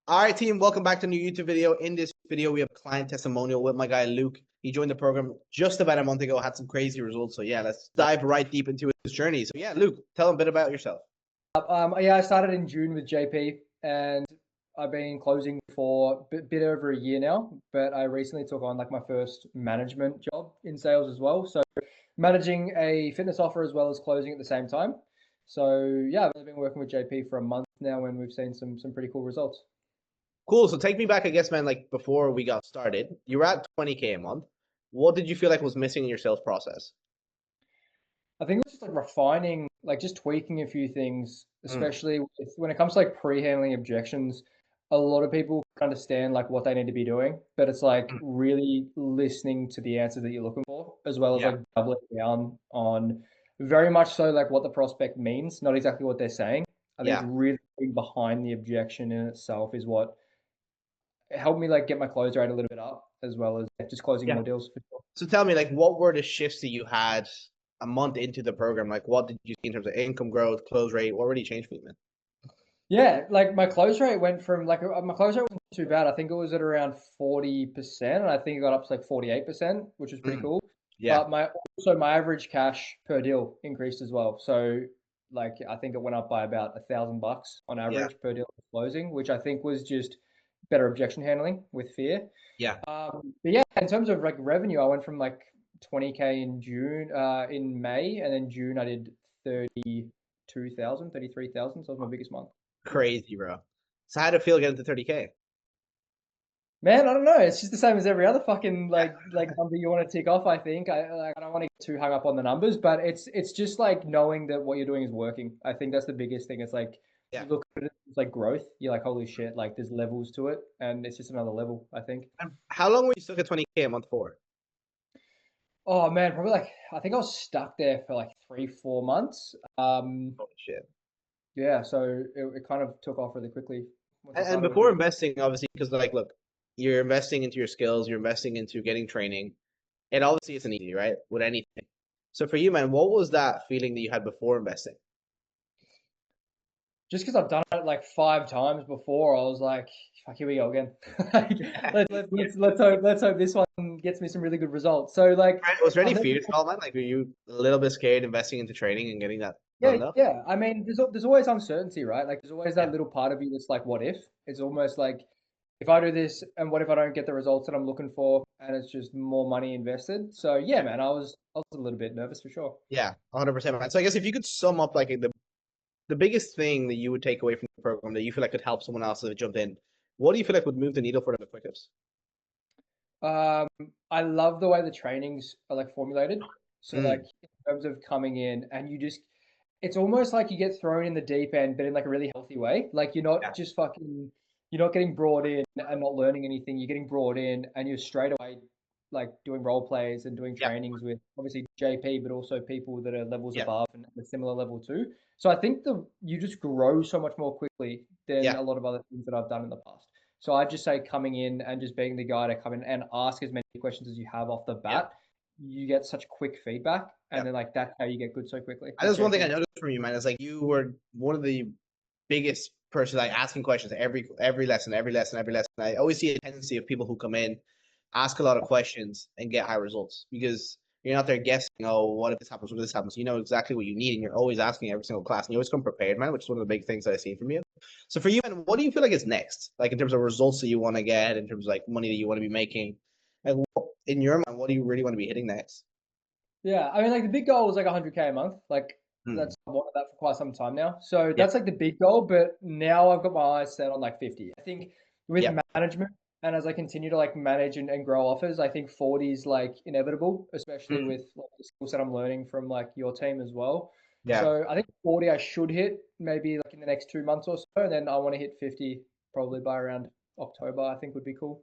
All right, team, welcome back to a new YouTube video. In this video, we have a client testimonial with my guy, Luke. He joined the program just about a month ago, had some crazy results. So yeah, let's dive right deep into his journey. So yeah, Luke, tell him a bit about yourself. Yeah, I started in June with JP, and I've been closing for a bit over a year now. But I recently took on like my first management job in sales as well. So managing a fitness offer as well as closing at the same time. So yeah, I've only been working with JP for a month now, and we've seen some pretty cool results. Cool. So take me back, I guess, man, like before we got started, you were at 20K a month. What did you feel like was missing in your sales process? I think it's just like refining, like just tweaking a few things, Mm, especially when it comes to like pre-handling objections. A lot of people understand like what they need to be doing, but it's like mm. really listening to the answer that you're looking for, as well as Yeah. like doubling down on very much so like what the prospect means, not exactly what they're saying. I think it's Yeah. really being behind the objection in itself is what helped me like get my close rate a little bit up, as well as just closing Yeah. more deals for sure. So tell me, like, what were the shifts that you had a month into the program? Like, what did you see in terms of income growth, close rate? What really changed for you, man? Yeah, like my close rate went from like my close rate wasn't too bad. I think it was at around 40%, and I think it got up to like 48%, which was pretty Mm, cool. yeah. But my average cash per deal increased as well. So like I think it went up by about $1,000 on Yeah. average per deal closing, which I think was just better objection handling with fear. Yeah. But yeah, in terms of like revenue, I went from like 20K in June, in May, and then June I did 32,000, 33,000. So that was my biggest month. Crazy, bro. So how did it feel getting to 30K? Man, I don't know. It's just the same as every other fucking Yeah. like number you want to tick off. I think I don't want to get too hung up on the numbers, but it's just like knowing that what you're doing is working. I think that's the biggest thing. It's like Yeah. you look at it, it's like growth. You're like, holy shit, like there's levels to it, and it's just another level. I think. And how long were you stuck at 20K a month for? Oh man, probably like I think I was stuck there for like 3, 4 months. Holy shit. Yeah, so it kind of took off really quickly once I And started working before with. investing, obviously, because like, look, you're investing into your skills, you're investing into getting training. It obviously isn't easy, right? With anything. So for you, man, what was that feeling that you had before investing? Just because I've done it like 5 times before, I was like, "Fuck, here we go again." Like, let's hope this one gets me some really good results. So like, Right, was there any I've fears at all, man? Like, were you a little bit scared investing into training and getting that done yeah, enough? yeah. I mean, there's always uncertainty, right? Like, there's always Yeah. that little part of you that's like, what if? It's almost like, if I do this, and what if I don't get the results that I'm looking for, and it's just more money invested? So yeah, man, I was a little bit nervous for sure. Yeah, 100%, man. So I guess if you could sum up like the biggest thing that you would take away from the program that you feel like could help someone else that jumped in, what do you feel like would move the needle for them the quickest? Um, I love the way the trainings are like formulated. So like Mm, in terms of coming in and you just it's almost like you get thrown in the deep end, but in like a really healthy way. Like yeah, you're not getting brought in and not learning anything. You're getting brought in and you're straight away like doing role plays and doing yeah, trainings with obviously JP, but also people that are levels yeah, above and a similar level too. So I think the you just grow so much more quickly than yeah, a lot of other things that I've done in the past. So I'd just say coming in and just being the guy to come in and ask as many questions as you have off the yeah, bat, you get such quick feedback, yeah. and then like that's how you get good so quickly, And which that's one thing I JP. noticed from you, man. Is like you were one of the biggest person like asking questions every lesson, every lesson, every lesson. I always see a tendency of people who come in, ask a lot of questions, and get high results because you're not there guessing. Oh, what if this happens? What if this happens? You know exactly what you need, and you're always asking every single class, and you always come prepared, man. Which is one of the big things that I see from you. So for you, man, what do you feel like is next? Like in terms of results that you want to get, in terms of like money that you want to be making, and in your mind, what do you really want to be hitting next? Yeah, I mean, like the big goal was like 100K a month. Like Hmm. that's I wanted that for quite some time now. So Yeah, that's like the big goal. But now I've got my eyes set on like 50. I think with yeah, management and as I continue to like manage and grow offers, I think 40 is like inevitable, especially mm, with like, the skills that I'm learning from like your team as well. yeah. So I think 40 I should hit maybe like in the next 2 months or so, and then I want to hit 50 probably by around October. I think would be cool.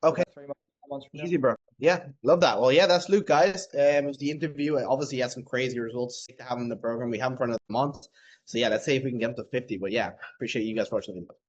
So Okay. about 3 months, 4 months from now. Easy, bro. Yeah, love that. Well, yeah, that's Luke, guys. It was the interview. Obviously, he had some crazy results to have him in the program. We have him for another month. So, yeah, let's see if we can get him to 50. But, yeah, appreciate you guys watching the video.